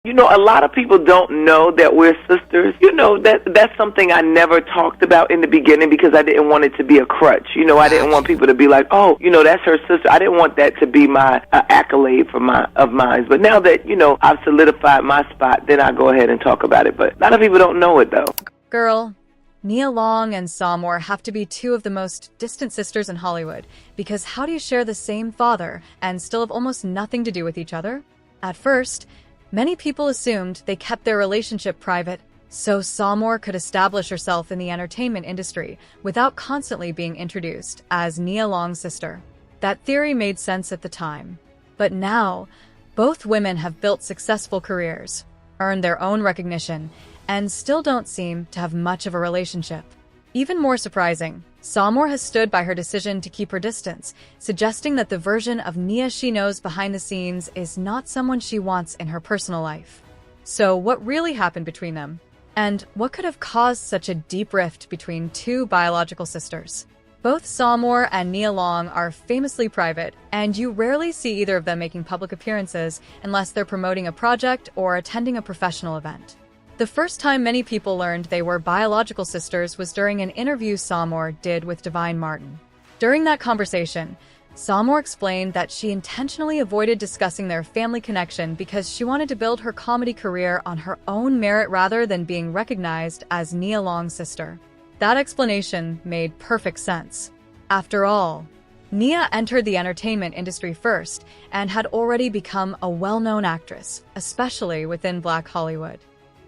You know, a lot of people don't know that we're sisters. You know, that's something I never talked about in the beginning because I didn't want it to be a crutch. You know, I didn't want people to be like, oh, you know, that's her sister. I didn't want that to be my accolade of mine. But now that, you know, I've solidified my spot, then I go ahead and talk about it. But a lot of people don't know it, though. Girl, Nia Long and Sommore have to be two of the most distant sisters in Hollywood, because how do you share the same father and still have almost nothing to do with each other? At first, many people assumed they kept their relationship private so Sommore could establish herself in the entertainment industry without constantly being introduced as Nia Long's sister. That theory made sense at the time. But now, both women have built successful careers, earned their own recognition, and still don't seem to have much of a relationship. Even more surprising, Sommore has stood by her decision to keep her distance, suggesting that the version of Nia she knows behind the scenes is not someone she wants in her personal life. So what really happened between them? And what could have caused such a deep rift between two biological sisters? Both Sommore and Nia Long are famously private, and you rarely see either of them making public appearances unless they're promoting a project or attending a professional event. The first time many people learned they were biological sisters was during an interview Sommore did with Divine Martin. During that conversation, Sommore explained that she intentionally avoided discussing their family connection because she wanted to build her comedy career on her own merit rather than being recognized as Nia Long's sister. That explanation made perfect sense. After all, Nia entered the entertainment industry first and had already become a well-known actress, especially within Black Hollywood.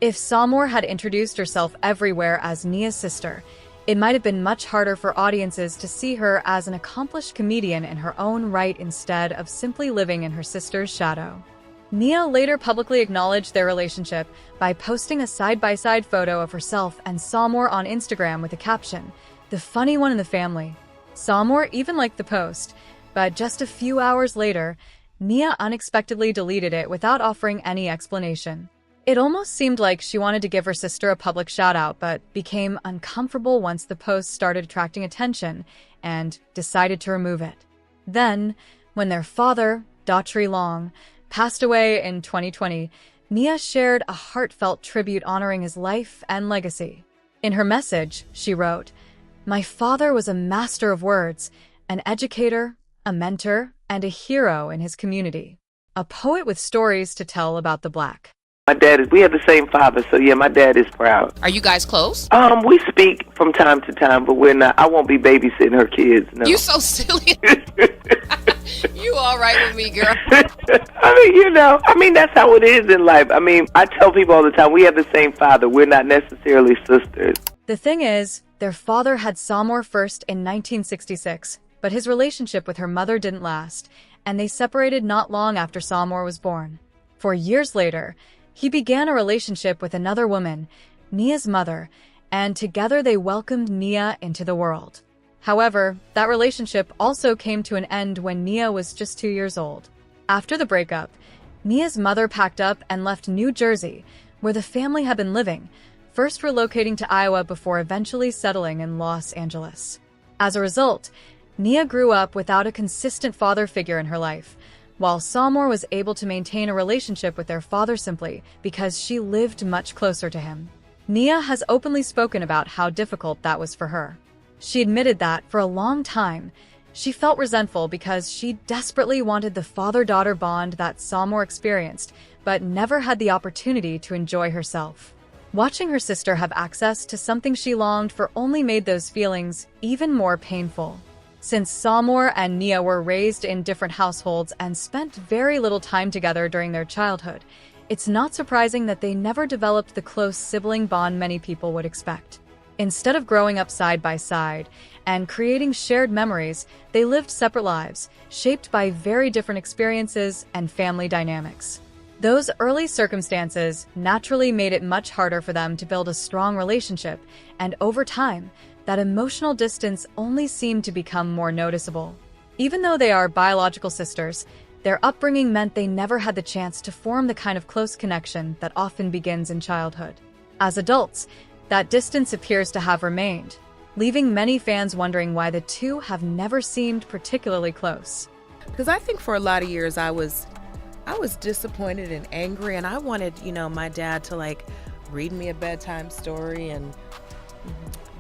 If Sommore had introduced herself everywhere as Nia's sister, it might have been much harder for audiences to see her as an accomplished comedian in her own right instead of simply living in her sister's shadow. Nia later publicly acknowledged their relationship by posting a side-by-side photo of herself and Sommore on Instagram with a caption, "The funny one in the family." Sommore even liked the post, but just a few hours later, Nia unexpectedly deleted it without offering any explanation. It almost seemed like she wanted to give her sister a public shout-out, but became uncomfortable once the post started attracting attention and decided to remove it. Then, when their father, Daughtry Long, passed away in 2020, Nia shared a heartfelt tribute honoring his life and legacy. In her message, she wrote, "My father was a master of words, an educator, a mentor, and a hero in his community. A poet with stories to tell about the Black." We have the same father, so yeah, my dad is proud. Are you guys close? We speak from time to time, but we're not. I won't be babysitting her kids, no. You so silly. You all right with me, girl? That's how it is in life. I tell people all the time, we have the same father. We're not necessarily sisters. The thing is, their father had Sommore first in 1966, but his relationship with her mother didn't last, and they separated not long after Sommore was born. 4 years later, he began a relationship with another woman, Nia's mother, and together they welcomed Nia into the world. However, that relationship also came to an end when Nia was just 2 years old. After the breakup, Nia's mother packed up and left New Jersey, where the family had been living, first relocating to Iowa before eventually settling in Los Angeles. As a result, Nia grew up without a consistent father figure in her life, while Sommore was able to maintain a relationship with their father simply because she lived much closer to him. Nia has openly spoken about how difficult that was for her. She admitted that, for a long time, she felt resentful because she desperately wanted the father-daughter bond that Sommore experienced, but never had the opportunity to enjoy herself. Watching her sister have access to something she longed for only made those feelings even more painful. Since Sommore and Nia were raised in different households and spent very little time together during their childhood, it's not surprising that they never developed the close sibling bond many people would expect. Instead of growing up side by side and creating shared memories, they lived separate lives, shaped by very different experiences and family dynamics. Those early circumstances naturally made it much harder for them to build a strong relationship, and over time, that emotional distance only seemed to become more noticeable. Even though they are biological sisters, their upbringing meant they never had the chance to form the kind of close connection that often begins in childhood. As adults, that distance appears to have remained, leaving many fans wondering why the two have never seemed particularly close. Because I think for a lot of years I was I was disappointed and angry, and I wanted, my dad to like read me a bedtime story and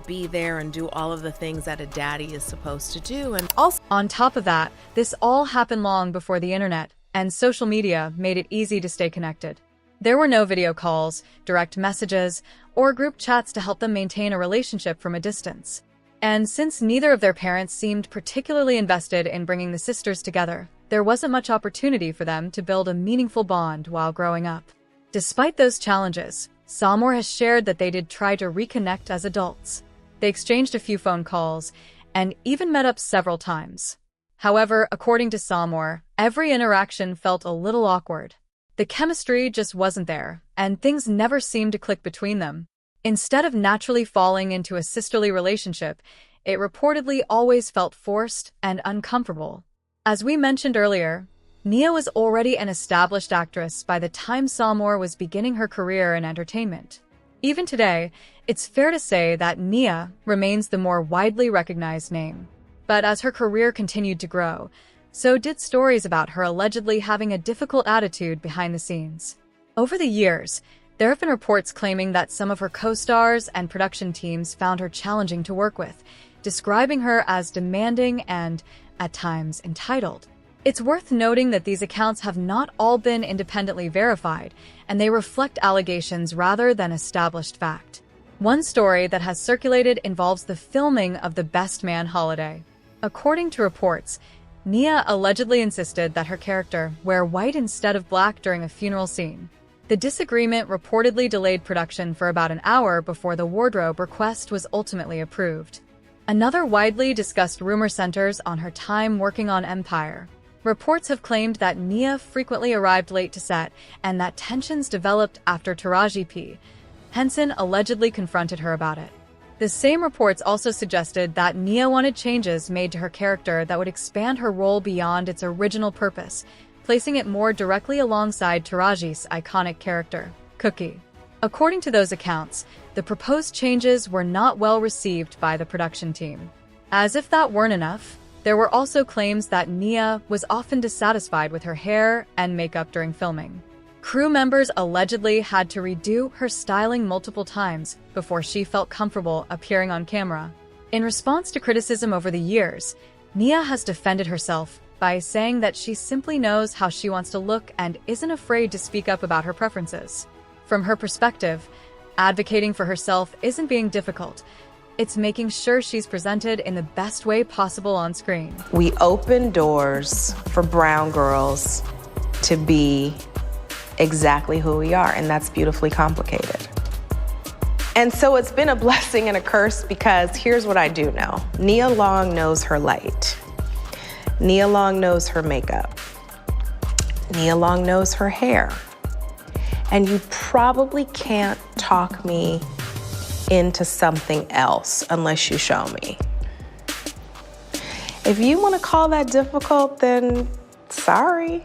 be there and do all of the things that a daddy is supposed to do. And also, on top of that, this all happened long before the internet, and social media made it easy to stay connected. There were no video calls, direct messages, or group chats to help them maintain a relationship from a distance. And since neither of their parents seemed particularly invested in bringing the sisters together, there wasn't much opportunity for them to build a meaningful bond while growing up. Despite those challenges, Sommore has shared that they did try to reconnect as adults. They exchanged a few phone calls and even met up several times. However, according to Sommore, every interaction felt a little awkward. The chemistry just wasn't there, and things never seemed to click between them. Instead of naturally falling into a sisterly relationship, it reportedly always felt forced and uncomfortable. As we mentioned earlier, Nia was already an established actress by the time Sommore was beginning her career in entertainment. Even today, it's fair to say that Nia remains the more widely recognized name. But as her career continued to grow, so did stories about her allegedly having a difficult attitude behind the scenes. Over the years, there have been reports claiming that some of her co-stars and production teams found her challenging to work with, describing her as demanding and, at times, entitled. It's worth noting that these accounts have not all been independently verified, and they reflect allegations rather than established fact. One story that has circulated involves the filming of the Best Man holiday. According to reports, Nia allegedly insisted that her character wear white instead of black during a funeral scene. The disagreement reportedly delayed production for about an hour before the wardrobe request was ultimately approved. Another widely discussed rumor centers on her time working on Empire. Reports have claimed that Nia frequently arrived late to set and that tensions developed after Taraji P. Henson allegedly confronted her about it. The same reports also suggested that Nia wanted changes made to her character that would expand her role beyond its original purpose, placing it more directly alongside Taraji's iconic character, Cookie. According to those accounts, the proposed changes were not well received by the production team. As if that weren't enough, there were also claims that Nia was often dissatisfied with her hair and makeup during filming. Crew members allegedly had to redo her styling multiple times before she felt comfortable appearing on camera. In response to criticism over the years, Nia has defended herself by saying that she simply knows how she wants to look and isn't afraid to speak up about her preferences. From her perspective, advocating for herself isn't being difficult. It's making sure she's presented in the best way possible on screen. we open doors for brown girls to be exactly who we are, and that's beautifully complicated. And so it's been a blessing and a curse because here's what I do know. Nia Long knows her light. Nia Long knows her makeup. Nia Long knows her hair. And you probably can't talk me into something else unless you show me. If you want to call that difficult, then sorry.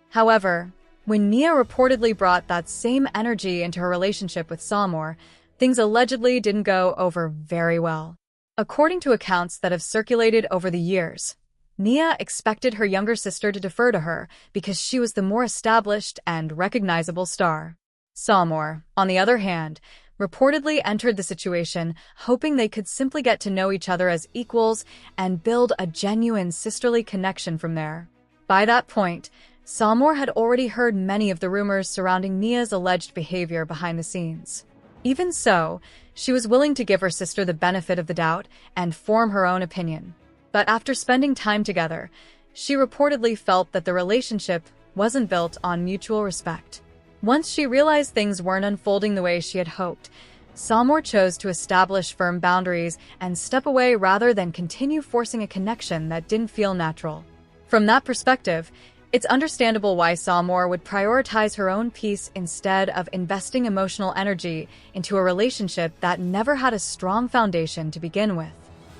However, when Nia reportedly brought that same energy into her relationship with Sommore, things allegedly didn't go over very well. According to accounts that have circulated over the years, Nia expected her younger sister to defer to her because she was the more established and recognizable star. Sommore, on the other hand, reportedly entered the situation hoping they could simply get to know each other as equals and build a genuine sisterly connection from there. By that point, Sommore had already heard many of the rumors surrounding Nia's alleged behavior behind the scenes. Even so, she was willing to give her sister the benefit of the doubt and form her own opinion. But after spending time together, she reportedly felt that the relationship wasn't built on mutual respect. Once she realized things weren't unfolding the way she had hoped, Sommore chose to establish firm boundaries and step away rather than continue forcing a connection that didn't feel natural. From that perspective, it's understandable why Sommore would prioritize her own peace instead of investing emotional energy into a relationship that never had a strong foundation to begin with.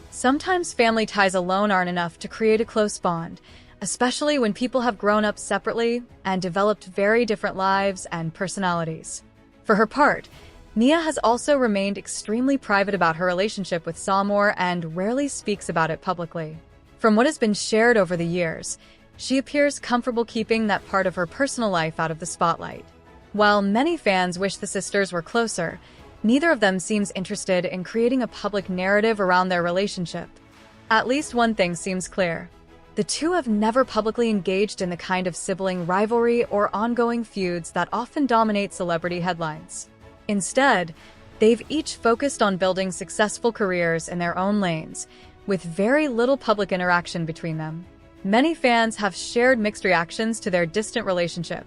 Sometimes family ties alone aren't enough to create a close bond, especially when people have grown up separately and developed very different lives and personalities. For her part, Nia has also remained extremely private about her relationship with Sommore and rarely speaks about it publicly. From what has been shared over the years, She appears comfortable keeping that part of her personal life out of the spotlight. While many fans wish the sisters were closer, neither of them seems interested in creating a public narrative around their relationship. At least one thing seems clear. The two have never publicly engaged in the kind of sibling rivalry or ongoing feuds that often dominate celebrity headlines. Instead, they've each focused on building successful careers in their own lanes, with very little public interaction between them. Many fans have shared mixed reactions to their distant relationship.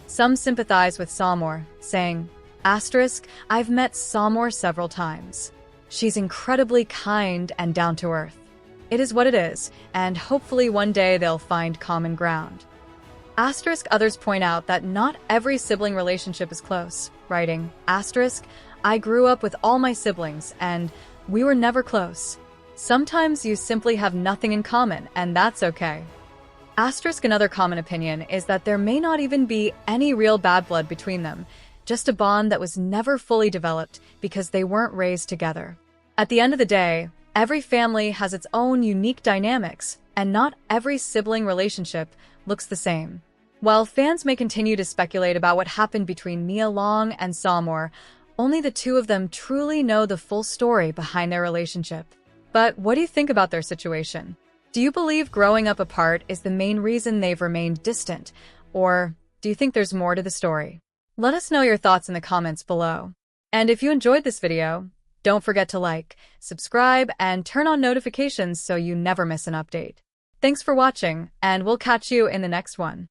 Some sympathize with Sommore, saying, "I've met Sommore several times. She's incredibly kind and down to earth. It is what it is, and hopefully one day they'll find common ground." Others point out that not every sibling relationship is close, writing, "I grew up with all my siblings, and we were never close. Sometimes you simply have nothing in common, and that's okay." Another common opinion is that there may not even be any real bad blood between them, just a bond that was never fully developed because they weren't raised together. At the end of the day, every family has its own unique dynamics, and not every sibling relationship looks the same. While fans may continue to speculate about what happened between Nia Long and Sommore, only the two of them truly know the full story behind their relationship. But what do you think about their situation? Do you believe growing up apart is the main reason they've remained distant, or do you think there's more to the story? Let us know your thoughts in the comments below. And if you enjoyed this video, don't forget to like, subscribe, and turn on notifications so you never miss an update. Thanks for watching, and we'll catch you in the next one.